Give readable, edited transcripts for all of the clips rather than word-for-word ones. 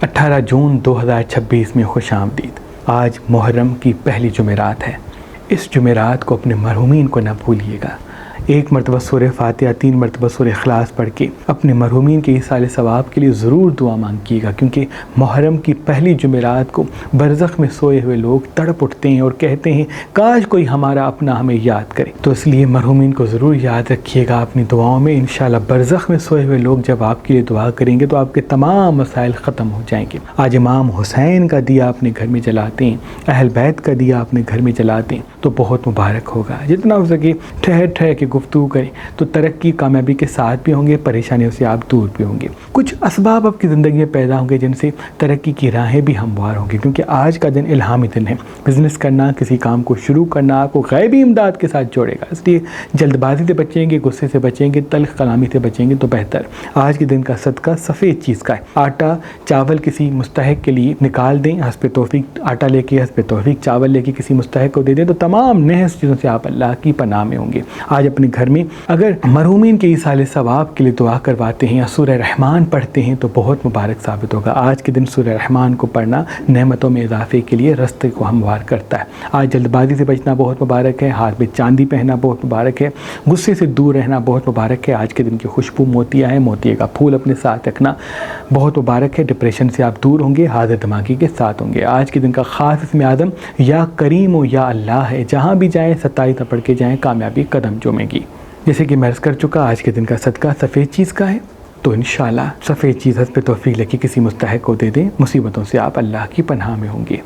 18 जून 2026 में खुशामदीद। आज मुहर्रम की पहली जुमेरात है। इस जुमेरात को अपने मरहूमीन को न भूलिएगा। एक मरतबा सूरह फातिहा, 3 मरतबा सूरह इखलास पढ़ के अपने मरहूमीन के ईसाल सवाब के लिए ज़रूर दुआ मांगिएगा, क्योंकि मुहर्रम की पहली जुमेरात को बरज़ख में सोए हुए लोग तड़प उठते हैं और कहते हैं काश कोई हमारा अपना हमें याद करे। तो इसलिए मरहूमीन को ज़रूर याद रखिएगा अपनी दुआओं में। इंशाअल्लाह बरज़ख में सोए हुए लोग जब आपके लिए दुआ करेंगे तो आपके तमाम मसाइल ख़त्म हो जाएंगे। आज इमाम हुसैन का दिया अपने घर में जलाते हैं, अहल बैत का दिया अपने घर में जलाते हैं तो बहुत मुबारक होगा। जितना हो सके ठहर ठहर के गुफ्तगू करें तो तरक्की कामयाबी के साथ भी होंगे, परेशानियों से आप दूर भी होंगे। कुछ असबाब आपकी ज़िंदगी में पैदा होंगे जिनसे तरक्की की राहें भी हमवार होंगी, क्योंकि आज का दिन इल्हामी दिन है। बिज़नेस करना, किसी काम को शुरू करना आपको गैबी इमदाद के साथ जोड़ेगा। इसलिए जल्दबाजी से बचेंगे, गुस्से से बचेंगे, तल्ख कलामी से बचेंगे तो बेहतर। आज के दिन का सदका सफ़ेद चीज़ का है। आटा चावल किसी मुस्तहिक के लिए निकाल दें, हस्ब तौफीक आटा लेके, हस्ब तौफीक चावल लेके किसी मुस्तहिक को दे दें तो तमाम नेहस चीज़ों से आप अल्लाह की पनाह में होंगे। आज अपने घर में अगर मरहूमीन के ईसाल सवाब के लिए दुआ करवाते हैं या सूरह रहमान पढ़ते हैं तो बहुत मुबारक साबित होगा। आज के दिन सूरह रहमान को पढ़ना नेमतों में इजाफे के लिए रास्ते को हमवार करता है। आज जल्दबाजी से बचना बहुत मुबारक है। हाथ में चांदी पहनना बहुत मुबारक है। गुस्से से दूर रहना बहुत मुबारक है। आज के दिन की खुशबू मोतिया है, मोतिये का फूल अपने साथ रखना बहुत मुबारक है। डिप्रेशन से आप दूर होंगे, हाजिर दिमागी के साथ होंगे। आज के दिन का ख़ास इसमें आदम या करीम हो या अल्लाह है। जहाँ भी जाएँ सत्ताई पढ़ के जाएँ, कामयाबी कदम चूमेगी। जैसे कि मैं अर्ज़ कर चुका, आज के दिन का सदका सफ़ेद चीज़ का है तो इंशाअल्लाह सफ़ेद चीज़ हस्ब तौफीक लेके किसी मुस्तहिक को दे दें, मुसीबतों से आप अल्लाह की पनाह में होंगे।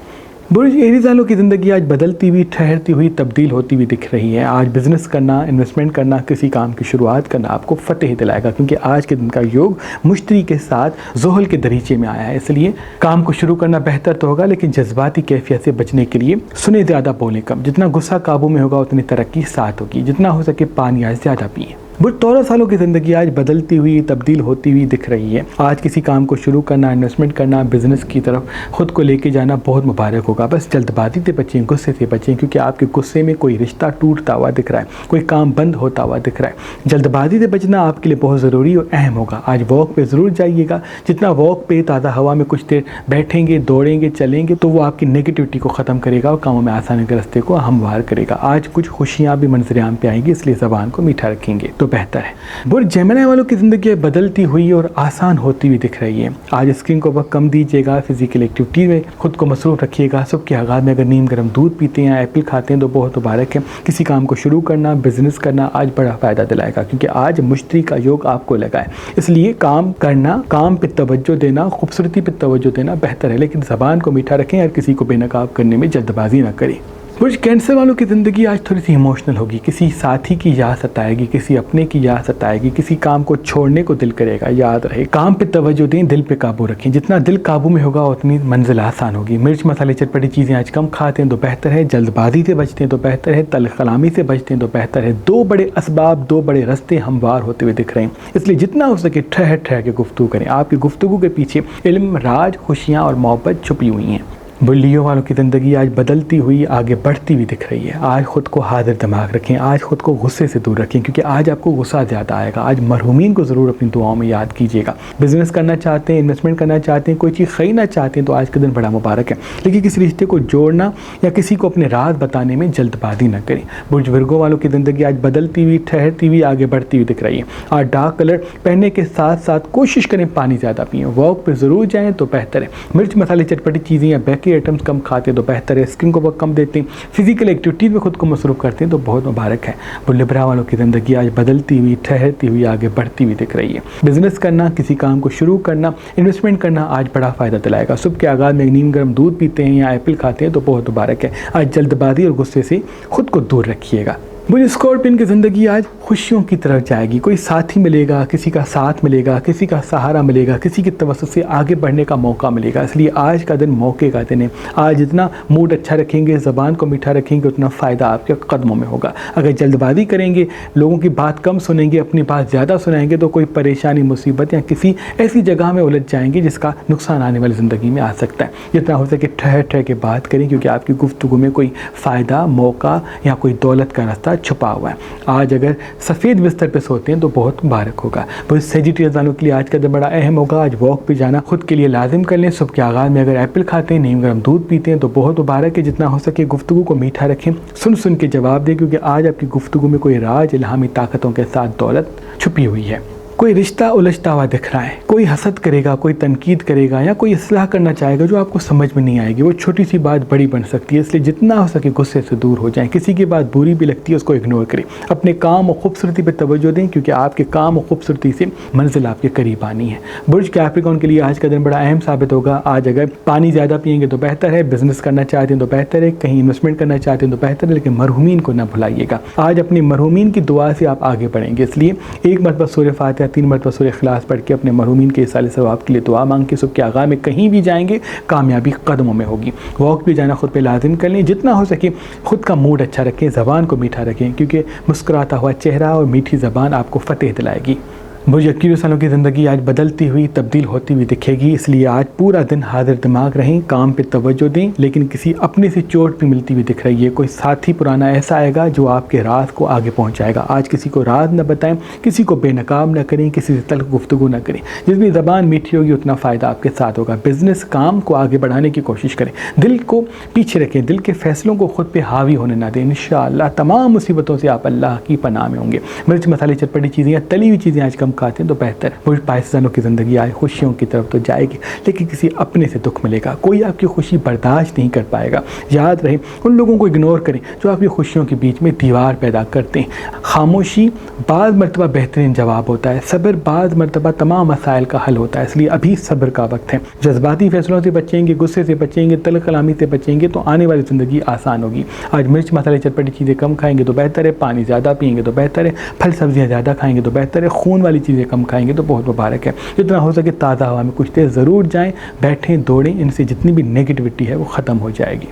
बुर्ज एरीज़ वालों की ज़िंदगी आज बदलती हुई, ठहरती हुई, तब्दील होती हुई दिख रही है। आज बिज़नेस करना, इन्वेस्टमेंट करना, किसी काम की शुरुआत करना आपको फ़तेह दिलाएगा, क्योंकि आज के दिन का योग मुश्तरी के साथ ज़ोहल के दरीचे में आया है। इसलिए काम को शुरू करना बेहतर तो होगा, लेकिन जज्बाती कैफियत से बचने के लिए सुने ज़्यादा, बोलें कम। जितना गुस्सा काबू में होगा उतनी तरक्की साथ होगी। जितना हो सके पानी आज ज़्यादा पिए। बुर्ज तौरस वालों की ज़िंदगी आज बदलती हुई, तब्दील होती हुई दिख रही है। आज किसी काम को शुरू करना, इन्वेस्टमेंट करना, बिज़नेस की तरफ ख़ुद को लेके जाना बहुत मुबारक होगा। बस जल्दबाजी से बचें, गुस्से से बचें, क्योंकि आपके गुस्से में कोई रिश्ता टूटता हुआ दिख रहा है, कोई काम बंद होता हुआ दिख रहा है। जल्दबाजी से बचना आपके लिए बहुत ज़रूरी और अहम होगा। आज वॉक पे ज़रूर जाइएगा। जितना वॉक पे ताज़ा हवा में कुछ देर बैठेंगे, दौड़ेंगे, चलेंगे तो वो आपकी नेगेटिविटी को ख़त्म करेगा और कामों में आसानी के रास्ते को हमवार करेगा। आज कुछ खुशियाँ भी मंजर-ए-आम पे आएंगी, इसलिए ज़बान को मीठा रखेंगे तो बेहतर है। बुर्ज जेमिनी वालों की ज़िंदगी बदलती हुई और आसान होती हुई दिख रही है। आज स्क्रीन को वक्त कम दीजिएगा, फिजिकल एक्टिविटी में खुद को मसरूफ़ रखिएगा। सुबह के आगाज़ में अगर नीम गर्म दूध पीते हैं, एप्पल खाते हैं तो बहुत मुबारक है। किसी काम को शुरू करना, बिज़नेस करना आज बड़ा फ़ायदा दिलाएगा, क्योंकि आज मुश्तरी का योग आपको लगा है। इसलिए काम करना, काम पर तवज्जो देना, खूबसूरती पर तवज्जो देना बेहतर है, लेकिन ज़बान को मीठा रखें और किसी को बेनकाब करने में जल्दबाजी ना करें। बुर्ज कैंसर वालों की ज़िंदगी आज थोड़ी सी इमोशनल होगी। किसी साथी की याद सताएगी, किसी अपने की याद सताएगी, किसी काम को छोड़ने को दिल करेगा। याद रहे, काम पे तवज्जो दें, दिल पे काबू रखें। जितना दिल काबू में होगा उतनी मंजिल आसान होगी। मिर्च मसाले चटपटी चीज़ें आज कम खाते हैं तो बेहतर है। जल्दबाजी से बचते हैं तो बेहतर है। तल्ख कलामी से बचते हैं तो बेहतर है। 2 बड़े असबाब, 2 बड़े रास्ते हमवार होते हुए दिख रहे हैं, इसलिए जितना हो सके ठहर ठहर के गुफ्तगू करें। आपकी गुफ्तगू के पीछे इल्म, राज, खुशियाँ और मोहब्बत छुपी हुई हैं। बुल्लियों वालों की ज़िंदगी आज बदलती हुई, आगे बढ़ती हुई दिख रही है। आज ख़ुद को हाजिर दिमाग रखें, आज ख़ुद को गुस्से से दूर रखें, क्योंकि आज आपको गुस्सा ज़्यादा आएगा। आज मरहूमीन को ज़रूर अपनी दुआओं में याद कीजिएगा। बिज़नेस करना चाहते हैं, इन्वेस्टमेंट करना चाहते हैं, कोई चीज़ ख़रीदना चाहते हैं तो आज का दिन बड़ा मुबारक है, लेकिन किसी रिश्ते को जोड़ना या किसी को अपने राज बताने में जल्दबाजी न करें। बुर्ज वर्गो वालों की ज़िंदगी आज बदलती हुई, ठहरती हुई, आगे बढ़ती हुई दिख रही है। आज डार्क कलर पहनने के साथ साथ कोशिश करें पानी ज़्यादा पिएँ। वॉक पर ज़रूर जाएँ तो बेहतर है। मिर्च मसाले चटपटी चीज़ें या बेकरी आइटम्स कम खाते तो बेहतर है। स्किन को वक्त कम देते हैं, फिजिकल एक्टिविटीज़ में खुद को मसरूफ़ करते हैं तो बहुत मुबारक है। बुल्लिब्रा वालों की ज़िंदगी आज बदलती हुई, ठहरती हुई, आगे बढ़ती हुई दिख रही है। बिज़नेस करना, किसी काम को शुरू करना, इन्वेस्टमेंट करना आज बड़ा फ़ायदा दिलाएगा। सुबह के आगाज़ में नीम गर्म दूध पीते हैं या एप्पल खाते हैं तो बहुत मुबारक है। आज जल्दबाजी और गुस्से से खुद को दूर रखिएगा। बुर्ज स्कॉर्पियन की ज़िंदगी आज खुशियों की तरफ जाएगी। कोई साथी मिलेगा, किसी का साथ मिलेगा, किसी का सहारा मिलेगा, किसी की तवज्जो से आगे बढ़ने का मौका मिलेगा। इसलिए आज का दिन मौके का दिन है। आज जितना मूड अच्छा रखेंगे, ज़बान को मीठा रखेंगे, उतना फ़ायदा आपके कदमों में होगा। अगर जल्दबाजी करेंगे, लोगों की बात कम सुनेंगे, अपनी बात ज़्यादा सुनाएंगे तो कोई परेशानी, मुसीबत या किसी ऐसी जगह में उलझ जाएंगे जिसका नुकसान आने वाली ज़िंदगी में आ सकता है। जितना हो सके ठहर ठहर के बात करें, क्योंकि आपकी गुफ्तगू में कोई फ़ायदा, मौका या कोई दौलत का रास्ता साथ छुपा हुआ है। आज अगर सफ़ेद बिस्तर पे सोते हैं तो बहुत मुबारक होगा। वो सेजिटेरियस वालों के लिए आज का दिन बड़ा अहम होगा। आज वॉक पे जाना खुद के लिए लाजिम कर लें। सुबह के आगाज़ में अगर एप्पल खाते हैं, नीम गर्म दूध पीते हैं तो बहुत मुबारक है। जितना हो सके गुफ्तगू को मीठा रखें, सुन सुन के जवाब दें, क्योंकि आज आपकी गुफ्तगू में कोई राज इल्हामी ताकतों के साथ दौलत छुपी हुई है। कोई रिश्ता उलझता हुआ दिख रहा है, कोई हसद करेगा, कोई तनकीद करेगा या कोई इस्लाह करना चाहेगा जो आपको समझ में नहीं आएगी। वो छोटी सी बात बड़ी बन सकती है, इसलिए जितना हो सके गुस्से से दूर हो जाएं। किसी की बात बुरी भी लगती है उसको इग्नोर करें। अपने काम और खूबसूरती पर तवज्जो दें, क्योंकि आपके काम और खूबसूरती से मंजिल आपके करीब आनी है। बुर्ज कैप्रिकॉर्न के लिए आज का दिन बड़ा अहम साबित होगा। आज अगर पानी ज़्यादा पिएंगे तो बेहतर है, बिजनेस करना चाहते हैं तो बेहतर है, कहीं इन्वेस्टमेंट करना चाहते हैं तो बेहतर है, लेकिन मरहूमीन को ना भुलाइएगा। आज अपनी मरहूमीन की दुआ से आप आगे बढ़ेंगे, इसलिए एक मरतबा सूरह फातिहा, 3 मरतबा सूरह इखलास पढ़ के अपने मरहूमीन के इसाले सवाब के लिए दुआ मांग के सुबह के आगाज़ में कहीं भी जाएंगे कामयाबी कदमों में होगी। वॉक भी जाना खुद पे लाजिम कर लें। जितना हो सके खुद का मूड अच्छा रखें, ज़बान को मीठा रखें, क्योंकि मुस्कुराता हुआ चेहरा और मीठी ज़बान आपको फ़तेह दिलाएगी। बुर्ज इक्कीस सालों की ज़िंदगी आज बदलती हुई, तब्दील होती हुई दिखेगी, इसलिए आज पूरा दिन हाजिर दिमाग रहें, काम पे तवज्जो दें। लेकिन किसी अपने से चोट भी मिलती हुई दिख रही है, कोई साथी पुराना ऐसा आएगा जो आपके राज को आगे पहुंचाएगा। आज किसी को राज न बताएं, किसी को बेनकाब न करें, किसी से तल्ख गुफ्तगू न करें। जितनी ज़बान मीठी होगी उतना फ़ायदा आपके साथ होगा। बिज़नेस काम को आगे बढ़ाने की कोशिश करें, दिल को पीछे रखें, दिल के फ़ैसलों को खुद पे हावी होने ना दें। इंशाअल्लाह तमाम मुसीबतों से आप अल्लाह की पनाह में होंगे। मिर्च मसाले चटपटी चीज़ें या तली हुई चीज़ें आज कम खाते हैं तो बेहतर। बुर्ज पाकिस्तानों की ज़िंदगी आए खुशियों की तरफ तो जाएगी, लेकिन किसी अपने से दुख मिलेगा। कोई आपकी खुशी बर्दाश्त नहीं कर पाएगा। याद रहे, उन लोगों को इग्नोर करें जो आपकी खुशियों के बीच में दीवार पैदा करते हैं। खामोशी बाज़ मरतबा बेहतरीन जवाब होता है, सब्र बाज़ मरतबा तमाम मसाइल का हल होता है, इसलिए अभी सब्र का वक्त है। जज्बाती फैसलों से बचेंगे, गुस्से से बचेंगे, तल्ख कलामी से बचेंगे तो आने वाली ज़िंदगी आसान होगी। आज मिर्च मसाले चटपटी चीज़ें कम खाएंगे तो बेहतर है, पानी ज़्यादा पिएंगे तो बेहतर है, फल सब्जियाँ ज़्यादा खाएंगे तो बेहतर है, खून वाली चीज़ें कम खाएंगे तो बहुत मुबारक है। जितना हो सके ताज़ा हवा में कुछ देर ज़रूर जाएं, बैठें, दौड़ें, इनसे जितनी भी नेगेटिविटी है वो ख़त्म हो जाएगी।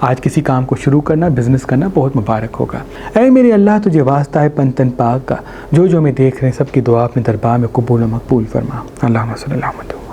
आज किसी काम को शुरू करना, बिज़नेस करना बहुत मुबारक होगा। ऐ मेरे अल्लाह तुझे वास्ता है पंतन पाक का, जो जो मैं देख रहे हैं सबकी दुआ अपने दरबार में कबूल व मकबूल फरमा। अल्लाहुम्मा सल्ली अला मुहम्मद।